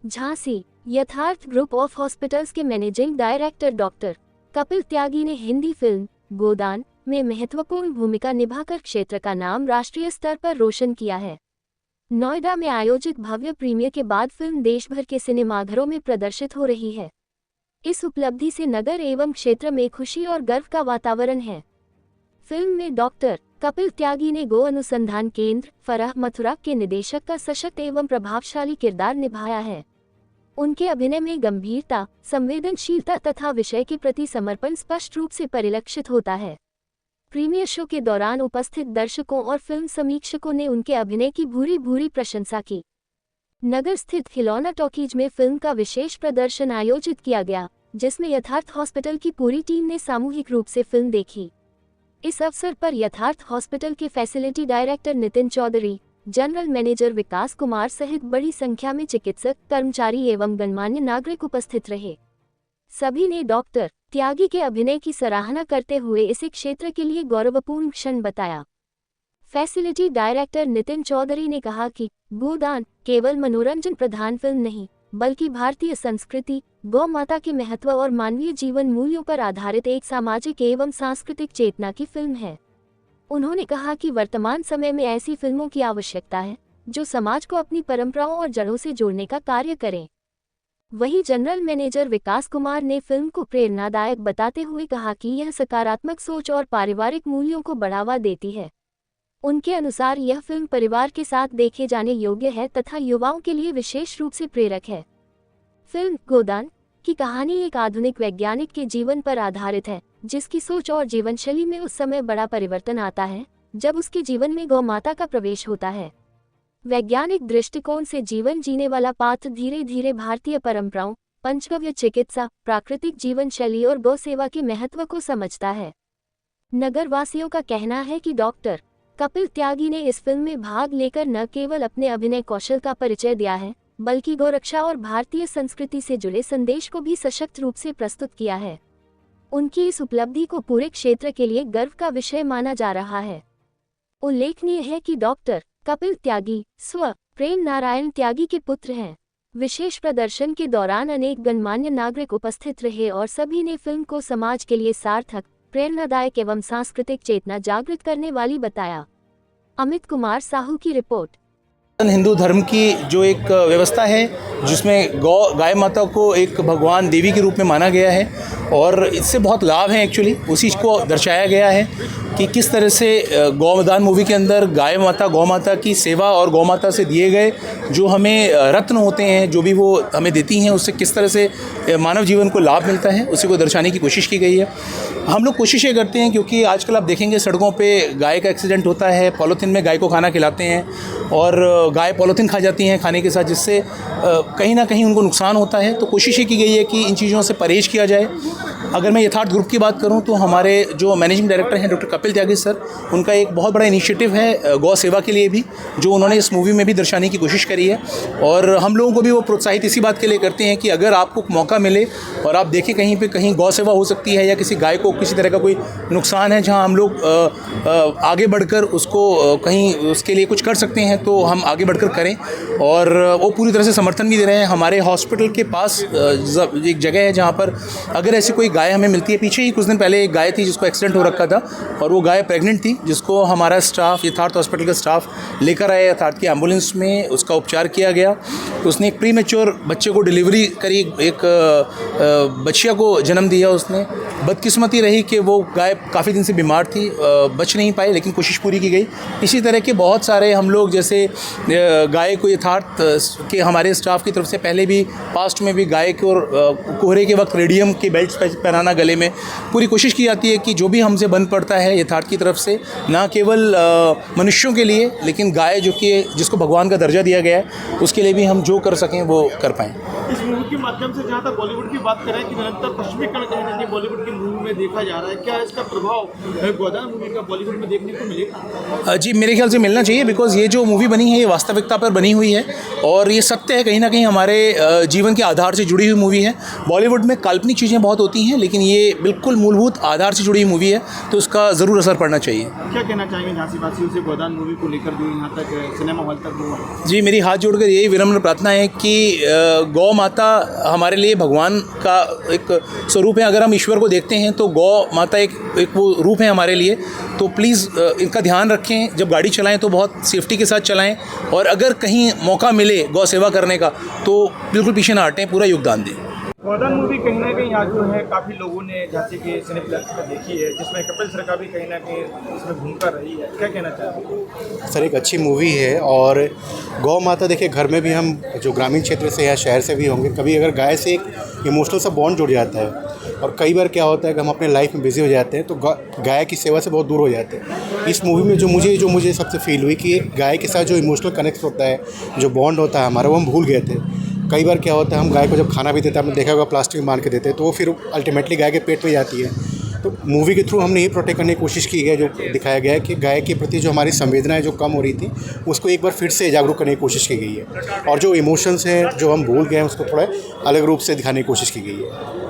झांसी यथार्थ group of hospitals के managing director doctor Kapil त्यागी ने हिंदी फिल्म गोदान में महत्वपूर्ण भूमिका निभाकर क्षेत्र का नाम राष्ट्रीय स्तर पर रोशन किया है। नोएडा में आयोजित भव्य प्रीमियर के बाद फिल्म देश भर के सिनेमाघरों में प्रदर्शित हो रही है। इस उपलब्धि से नगर एवं क्षेत्र में खुशी और गर्व का वातावरण है। फिल्म में डॉक्टर कपिल त्यागी ने गो अनुसंधान केंद्र फरह मथुरा के निदेशक का सशक्त एवं प्रभावशाली किरदार निभाया है। उनके अभिनय में गंभीरता, संवेदनशीलता तथा विषय के प्रति समर्पण स्पष्ट रूप से परिलक्षित होता है। प्रीमियर शो के दौरान उपस्थित दर्शकों और फिल्म समीक्षकों ने उनके अभिनय की भूरी भूरी प्रशंसा की। नगर स्थित खिलौना टॉकीज में फिल्म का विशेष प्रदर्शन आयोजित किया गया, जिसमें यथार्थ हॉस्पिटल की पूरी टीम ने सामूहिक रूप से फिल्म देखी। इस अवसर पर यथार्थ हॉस्पिटल के facility director Nitin Chaudhary, general manager Vikas Kumar सहित बड़ी संख्या में चिकित्सक, कर्मचारी एवं गणमान्य नागरिक उपस्थित रहे। सभी ने डॉक्टर त्यागी के अभिनय की सराहना करते हुए इसे क्षेत्र के लिए गौरवपूर्ण क्षण बताया। फैसिलिटी डायरेक्टर नितिन चौधरी ने कहा कि गोदान केवल मनोरंजन प्रधान फिल्म नहीं, बल्कि भारतीय संस्कृति, गौ माता के महत्व और मानवीय जीवन मूल्यों पर आधारित एक सामाजिक एवं सांस्कृतिक चेतना की फिल्म है। उन्होंने कहा कि वर्तमान समय में ऐसी फिल्मों की आवश्यकता है जो समाज को अपनी परंपराओं और जड़ों से जोड़ने का कार्य करें। वहीं जनरल मैनेजर विकास कुमार ने फिल्म को प्रेरणादायक बताते हुए कहा कि यह सकारात्मक सोच और पारिवारिक मूल्यों को बढ़ावा देती है। उनके अनुसार यह फिल्म परिवार के साथ देखे जाने योग्य है तथा युवाओं के लिए विशेष रूप से प्रेरक है। फिल्म गोदान की कहानी एक आधुनिक वैज्ञानिक के जीवन पर आधारित है, जिसकी सोच और जीवनशैली में उस समय बड़ा परिवर्तन आता है जब उसके जीवन में गौ माता का प्रवेश होता है। वैज्ञानिक दृष्टिकोण से जीवन जीने वाला पात्र धीरे धीरे भारतीय परंपराओं, पंचगव्य चिकित्सा, प्राकृतिक जीवन शैली और गौ सेवा के महत्व को समझता है। नगरवासियों का कहना है कि डॉक्टर कपिल त्यागी ने इस फिल्म में भाग लेकर न केवल अपने अभिनय कौशल का परिचय दिया है, बल्कि गौरक्षा और भारतीय संस्कृति से जुड़े संदेश को भी सशक्त रूप से प्रस्तुत किया है। उनकी इस उपलब्धि को पूरे क्षेत्र के लिए गर्व का विषय माना जा रहा है। उल्लेखनीय है कि डॉक्टर कपिल त्यागी स्व प्रेम नारायण त्यागी के पुत्र हैं। विशेष प्रदर्शन के दौरान अनेक गणमान्य नागरिक उपस्थित रहे और सभी ने फिल्म को समाज के लिए सार्थक, प्रेरणादायक एवं सांस्कृतिक चेतना जागृत करने वाली बताया। अमित कुमार साहू की रिपोर्ट। हिंदू धर्म की जो एक व्यवस्था है जिसमें गाय माता को एक भगवान देवी के रूप में माना गया है और इससे बहुत लाभ है। एक्चुअली उसी को दर्शाया गया है कि किस तरह से गोदान मूवी के अंदर गौ माता की सेवा और गौ माता से दिए गए जो हमें रत्न होते हैं, जो भी वो हमें देती हैं, उससे किस तरह से मानव जीवन को लाभ मिलता है, उसी को दर्शाने की कोशिश की गई है। हम लोग कोशिश ये करते हैं क्योंकि आजकल आप देखेंगे सड़कों पे गाय का एक्सीडेंट होता है, पॉलीथीन में गाय को खाना खिलाते हैं और गाय पॉलीथीन खा जाती हैं खाने के साथ, जिससे कहीं ना कहीं उनको नुकसान होता है। तो कोशिश ये की गई है कि इन चीज़ों से परहेज़ किया जाए। अगर मैं यथार्थ ग्रुप की बात करूं तो हमारे जो मैनेजिंग डायरेक्टर हैं डॉक्टर कपिल त्यागी सर, उनका एक बहुत बड़ा इनिशिएटिव है गौ सेवा के लिए भी, जो उन्होंने इस मूवी में भी दर्शाने की कोशिश करी है। और हम लोगों को भी वो प्रोत्साहित इसी बात के लिए करते हैं कि अगर आपको मौका मिले और आप देखें कहीं पे कहीं गौ सेवा हो सकती है या किसी गाय को किसी तरह का कोई नुकसान है जहाँ हम लोग आगे बढ़कर उसको कहीं उसके लिए कुछ कर सकते हैं, तो हम आगे बढ़कर करें। और वो पूरी तरह से समर्थन भी दे रहे हैं। हमारे हॉस्पिटल के पास एक जगह है जहाँ पर अगर ऐसी कोई गाय हमें मिलती है, पीछे ही कुछ दिन पहले एक गाय थी जिसको एक्सीडेंट हो रखा था और वो गाय प्रेग्नेंट थी, जिसको हमारा स्टाफ, यथार्थ हॉस्पिटल का स्टाफ लेकर आया यथार्थ की एम्बुलेंस में, उसका उपचार किया गया। तो उसने एक प्रीमेच्योर बच्चे को डिलीवरी करी, एक बच्चिया को जन्म दिया उसने। बदकिस्मती रही कि वो गाय काफ़ी दिन से बीमार थी, बच नहीं पाई, लेकिन कोशिश पूरी की गई। इसी तरह के बहुत सारे हम लोग, जैसे गाय को यथार्थ के हमारे स्टाफ की तरफ से पहले भी पास्ट में भी गाय को कोहरे के वक्त रेडियम के बेल्ट पहनाना गले में, पूरी कोशिश की जाती है कि जो भी हमसे बन पड़ता है यथार्थ की तरफ से, ना केवल मनुष्यों के लिए लेकिन गाय जो कि जिसको भगवान का दर्जा दिया गया है उसके लिए भी हम जो कर सकें वो कर पाएँ। इस मूवी के माध्यम से जहाँ तक बॉलीवुड की बात करें कि निरंतर पश्चिमीकरण कहीं ना कहीं बॉलीवुड की मूवी में देखा जा रहा है, क्या इसका प्रभाव गोदान मूवी का बॉलीवुड में देखने को मिलेगा? जी मेरे ख्याल से मिलना चाहिए, बिकॉज़ ये जो मूवी बनी है ये वास्तविकता पर बनी हुई है और ये सत्य है, कहीं ना कहीं हमारे जीवन के आधार से जुड़ी हुई मूवी है। बॉलीवुड में काल्पनिक चीज़ें बहुत होती हैं, लेकिन ये बिल्कुल मूलभूत आधार से जुड़ी हुई मूवी है, तो उसका ज़रूर असर पड़ना चाहिए। क्या कहना चाहेंगे झांसी वासियों से गोदान मूवी को लेकर जो यहाँ तक सिनेमा हॉल तक हुआ? जी मेरी हाथ जोड़कर यही विनम्र प्रार्थना है कि गौ माता हमारे लिए भगवान का एक स्वरूप है। अगर हम ईश्वर को देखते हैं तो गौ माता एक वो रूप है हमारे लिए। तो प्लीज़ इनका ध्यान रखें, जब गाड़ी चलाएं तो बहुत सेफ्टी के साथ चलाएं, और अगर कहीं मौका मिले गौ सेवा करने का तो बिल्कुल पीछे ना हटें, पूरा योगदान दें। गोदान मूवी कहीं ना कहीं आज जो है काफ़ी लोगों ने झांसी के सिनेप्लेक्स में देखी है, जिसमें कपिल सर का भी कहीं ना कहीं इसमें भूमिका रही है, क्या कहना चाहेंगे? सर एक अच्छी मूवी है, और गौ माता देखिए घर में भी हम जो ग्रामीण क्षेत्र से या शहर से भी होंगे, कभी अगर गाय से एक इमोशनल सा बॉन्ड जुड़ जाता है, और कई बार क्या होता है कि हम अपने लाइफ में बिजी हो जाते हैं तो गाय की सेवा से बहुत दूर हो जाते हैं। इस मूवी में जो मुझे सबसे फील हुई कि एक गाय के साथ जो इमोशनल कनेक्ट होता है, जो बॉन्ड होता है हमारा, वो हम भूल गए थे। कई बार क्या होता है हम गाय को जब खाना भी देते हैं, आपने देखा होगा प्लास्टिक में बांध के देते हैं, तो वो फिर अल्टीमेटली गाय के पेट में जाती है। तो मूवी के थ्रू हमने ये प्रोटेक्ट करने की कोशिश की है, जो दिखाया गया है कि गाय के प्रति जो हमारी संवेदनाएं जो कम हो रही थी उसको एक बार फिर से जागरूक करने की कोशिश की गई है, और जो इमोशंस हैं जो हम भूल गए हैं उसको थोड़ा अलग रूप से दिखाने की कोशिश की गई है।